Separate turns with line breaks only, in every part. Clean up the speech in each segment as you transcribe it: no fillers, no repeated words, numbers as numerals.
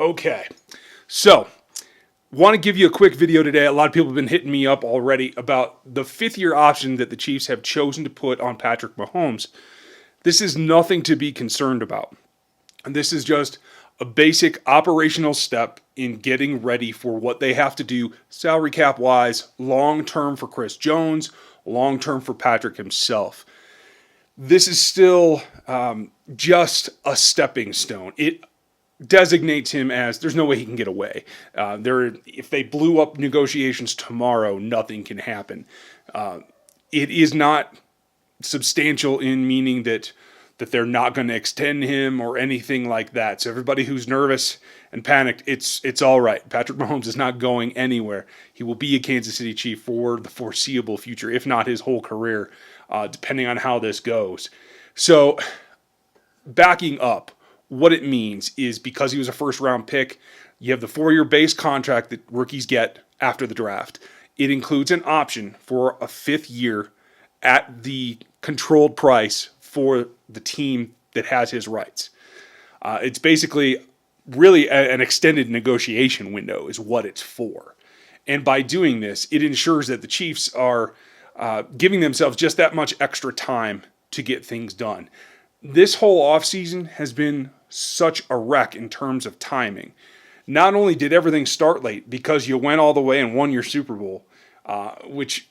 Okay, so want to give you a quick video today. A lot of people have been hitting me up already about the fifth-year option that the Chiefs have chosen to put on Patrick Mahomes. This is nothing to be concerned about. And this is just a basic operational step in getting ready for what they have to do salary cap-wise, long-term for Chris Jones, long-term for Patrick himself. This is still just a stepping stone. It designates him as there's no way he can get away. If they blew up negotiations tomorrow, nothing can happen. It is not substantial in meaning that they're not going to extend him or anything like that. So everybody who's nervous and panicked, it's all right. Patrick Mahomes is not going anywhere. He will be a Kansas City Chief for the foreseeable future, if not his whole career, depending on how this goes. So backing up, what it means is because he was a first-round pick, you have the 4-year base contract that rookies get after the draft. It includes an option for a 5th year at the controlled price for the team that has his rights. It's basically really an extended negotiation window is what it's for. And by doing this, it ensures that the Chiefs are giving themselves just that much extra time to get things done. This whole offseason has been such a wreck in terms of timing. Not only did everything start late because you went all the way and won your Super Bowl, which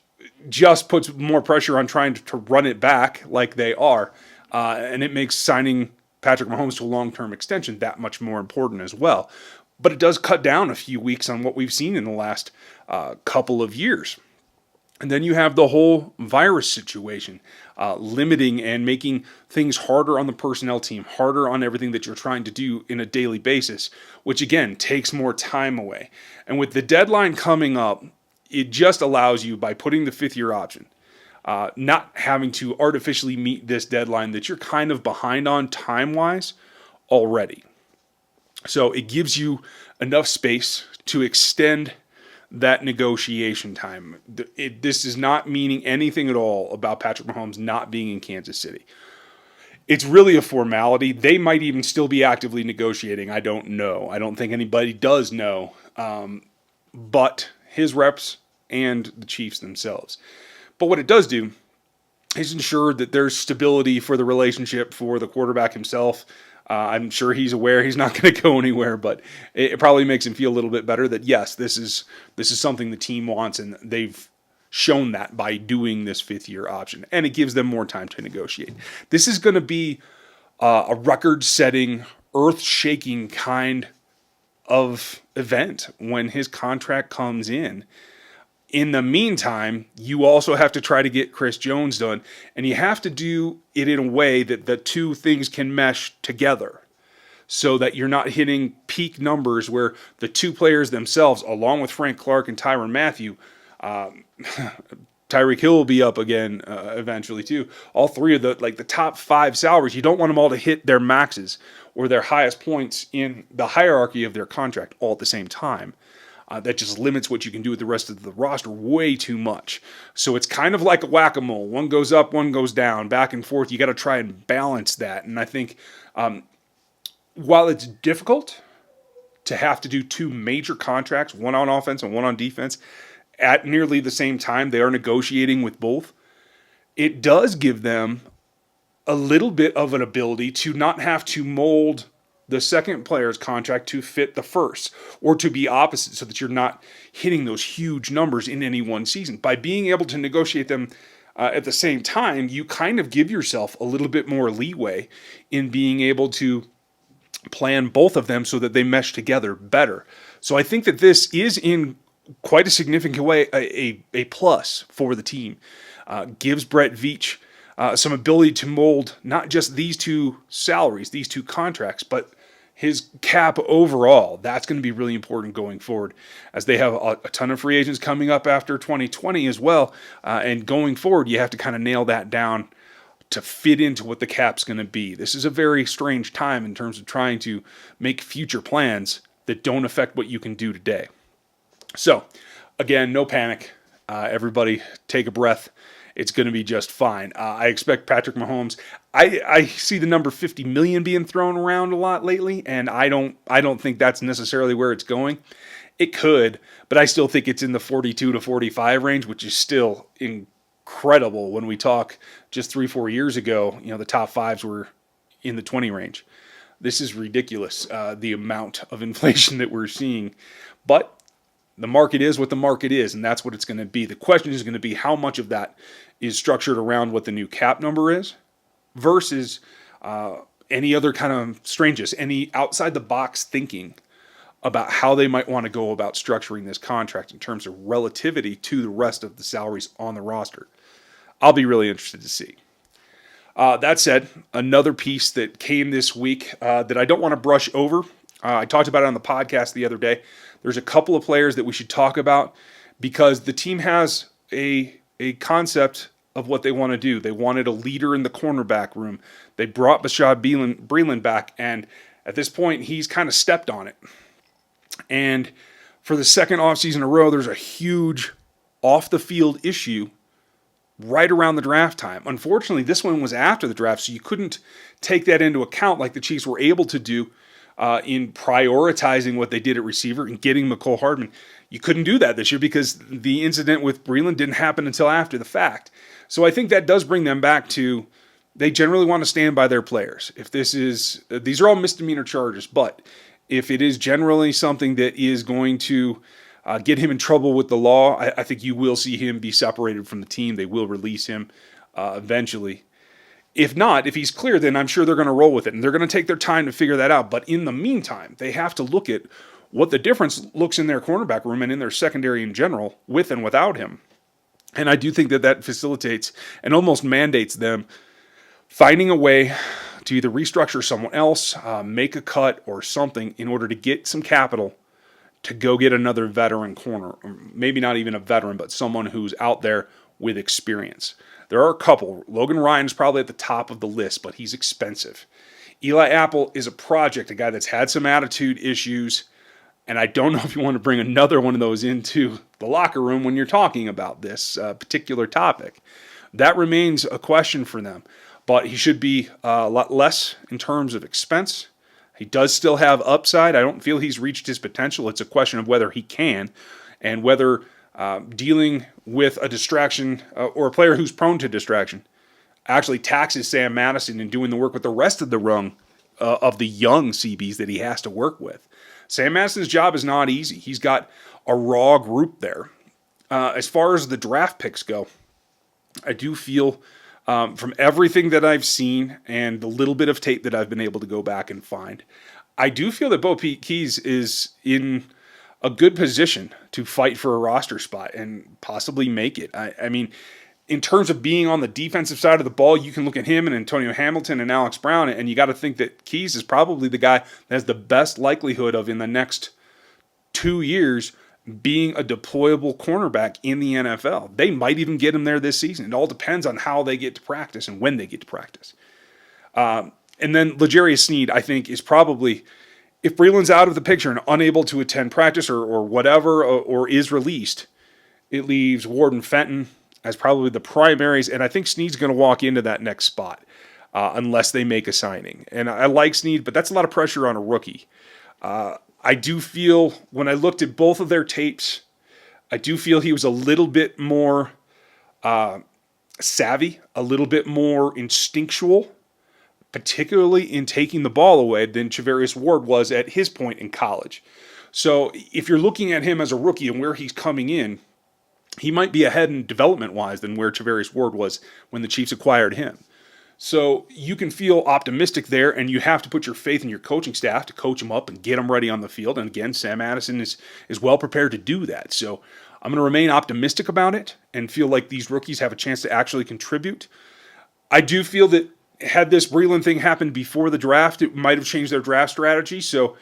just puts more pressure on trying to run it back like they are, and it makes signing Patrick Mahomes to a long-term extension that much more important as well. But it does cut down a few weeks on what we've seen in the last couple of years. And then you have the whole virus situation, limiting and making things harder on the personnel team, harder on everything that you're trying to do in a daily basis, which again takes more time away. And with the deadline coming up, it just allows you, by putting the 5th-year option, not having to artificially meet this deadline that you're kind of behind on time-wise already. So it gives you enough space to extend that negotiation time. This is not meaning anything at all about Patrick Mahomes not being in Kansas City. It's really a formality. They might even still be actively negotiating. I don't know. I don't think anybody does know. But his reps and the Chiefs themselves. But what it does do is ensure that there's stability for the relationship for the quarterback himself. I'm sure he's aware he's not going to go anywhere, but it probably makes him feel a little bit better that, yes, this is something the team wants, and they've shown that by doing this 5th-year option, and it gives them more time to negotiate. This is going to be a record-setting, earth-shaking kind of event when his contract comes in. In the meantime, you also have to try to get Chris Jones done, and you have to do it in a way that the two things can mesh together so that you're not hitting peak numbers where the two players themselves, along with Frank Clark and Tyrann Mathieu, Tyreek Hill will be up again eventually too. All three of the top 5 salaries, you don't want them all to hit their maxes or their highest points in the hierarchy of their contract all at the same time. That just limits what you can do with the rest of the roster way too much. So it's kind of like a whack-a-mole. One goes up, one goes down, back and forth. You got to try and balance that. And I think while it's difficult to have to do 2 major contracts, one on offense and one on defense, at nearly the same time, they are negotiating with both. It does give them a little bit of an ability to not have to mold the second player's contract to fit the first, or to be opposite, so that you're not hitting those huge numbers in any one season. By being able to negotiate them at the same time, you kind of give yourself a little bit more leeway in being able to plan both of them so that they mesh together better. So I think that this is in quite a significant way a plus for the team. Gives Brett Veach some ability to mold not just these 2 salaries, these 2 contracts, but his cap overall. That's going to be really important going forward, as they have a ton of free agents coming up after 2020 as well. And going forward, you have to kind of nail that down to fit into what the cap's going to be. This is a very strange time in terms of trying to make future plans that don't affect what you can do today. So, again, no panic. Everybody take a breath. it's going to be just fine. I expect Patrick Mahomes. I see the number 50 million being thrown around a lot lately, and I don't think that's necessarily where it's going. It could, but I still think it's in the 42 to 45 range, which is still incredible. When we talk just 3-4 years ago, the top fives were in the 20 range. This is ridiculous, the amount of inflation that we're seeing. But the market is what the market is, and that's what it's going to be. The question is going to be how much of that is structured around what the new cap number is versus any other kind of strangeness, any outside-the-box thinking about how they might want to go about structuring this contract in terms of relativity to the rest of the salaries on the roster. I'll be really interested to see. That said, another piece that came this week that I don't want to brush over, I talked about it on the podcast the other day. There's a couple of players that we should talk about because the team has a concept of what they want to do. They wanted a leader in the cornerback room. They brought Bashaud Breeland back, and at this point, he's kind of stepped on it. And for the second offseason in a row, there's a huge off-the-field issue right around the draft time. Unfortunately, this one was after the draft, so you couldn't take that into account like the Chiefs were able to do in prioritizing what they did at receiver and getting McCole Hardman. You couldn't do that this year because the incident with Breeland didn't happen until after the fact. So I think that does bring them back to they generally want to stand by their players. If these are all misdemeanor charges, but if it is generally something that is going to get him in trouble with the law, I think you will see him be separated from the team. They will release him eventually. If not, if he's clear, then I'm sure they're going to roll with it, and they're going to take their time to figure that out. But in the meantime, they have to look at what the difference looks in their cornerback room and in their secondary in general, with and without him. And I do think that facilitates and almost mandates them finding a way to either restructure someone else, make a cut or something in order to get some capital to go get another veteran corner. Maybe not even a veteran, but someone who's out there with experience. There are a couple. Logan Ryan is probably at the top of the list, but he's expensive. Eli Apple is a project, a guy that's had some attitude issues, and I don't know if you want to bring another one of those into the locker room when you're talking about this particular topic. That remains a question for them, but he should be a lot less in terms of expense. He does still have upside. I don't feel he's reached his potential. It's a question of whether he can and whether dealing with a distraction or a player who's prone to distraction actually taxes Sam Madison in doing the work with the rest of the rung of the young CBs that he has to work with. Sam Madison's job is not easy. He's got a raw group there. As far as the draft picks go, I do feel from everything that I've seen and the little bit of tape that I've been able to go back and find, I do feel that Bo Keys is in a good position to fight for a roster spot and possibly make it. I mean, in terms of being on the defensive side of the ball, you can look at him and Antonio Hamilton and Alex Brown, and you got to think that Keys is probably the guy that has the best likelihood of in the next 2 years being a deployable cornerback in the NFL. They might even get him there this season. It all depends on how they get to practice and when they get to practice. And then L'Jarius Sneed, I think, is probably, if Breeland's out of the picture and unable to attend practice or whatever, or is released, it leaves Ward and Fenton as probably the primaries, and I think Sneed's going to walk into that next spot unless they make a signing. And I like Sneed, but that's a lot of pressure on a rookie. I do feel, when I looked at both of their tapes, I do feel he was a little bit more savvy, a little bit more instinctual, particularly in taking the ball away, than Charvarius Ward was at his point in college. So if you're looking at him as a rookie and where he's coming in, he might be ahead in development-wise than where Charvarius Ward was when the Chiefs acquired him. So you can feel optimistic there, and you have to put your faith in your coaching staff to coach him up and get him ready on the field. And again, Sam Madison is well prepared to do that. So I'm going to remain optimistic about it and feel like these rookies have a chance to actually contribute. I do feel that had this Breeland thing happened before the draft, it might have changed their draft strategy. So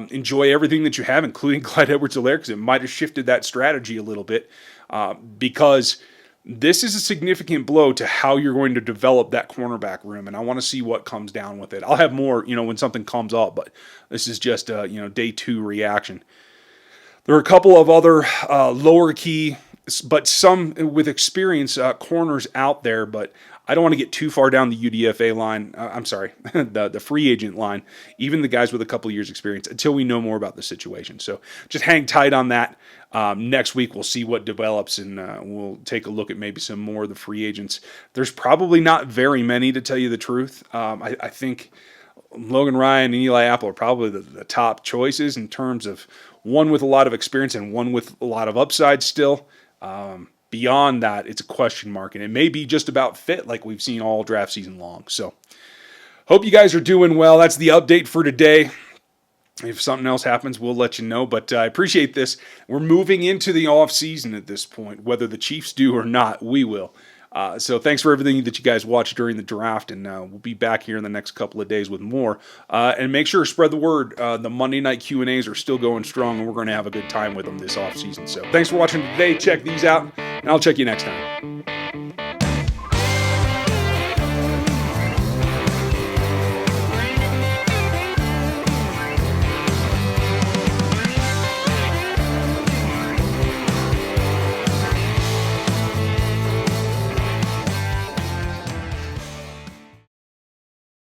enjoy everything that you have, including Clyde Edwards-Helaire, because it might have shifted that strategy a little bit. Because this is a significant blow to how you're going to develop that cornerback room, and I want to see what comes down with it. I'll have more, when something comes up, but this is just a, day 2 reaction. There are a couple of other lower key but some with experience corners out there, but I don't want to get too far down the UDFA line. I'm sorry, the free agent line, even the guys with a couple years experience, until we know more about the situation. So just hang tight on that. Next week, we'll see what develops, and we'll take a look at maybe some more of the free agents. There's probably not very many, to tell you the truth. I think Logan Ryan and Eli Apple are probably the top choices in terms of one with a lot of experience and one with a lot of upside still. Beyond that, it's a question mark, and it may be just about fit like we've seen all draft season long. So hope you guys are doing well. That's the update for today. If something else happens, we'll let you know, but I appreciate this. We're moving into the off season at this point. Whether the Chiefs do or not, we will. So thanks for everything that you guys watched during the draft, and we'll be back here in the next couple of days with more. And make sure to spread the word. The Monday night Q&As are still going strong, and we're going to have a good time with them this offseason. So thanks for watching today. Check these out, and I'll check you next time.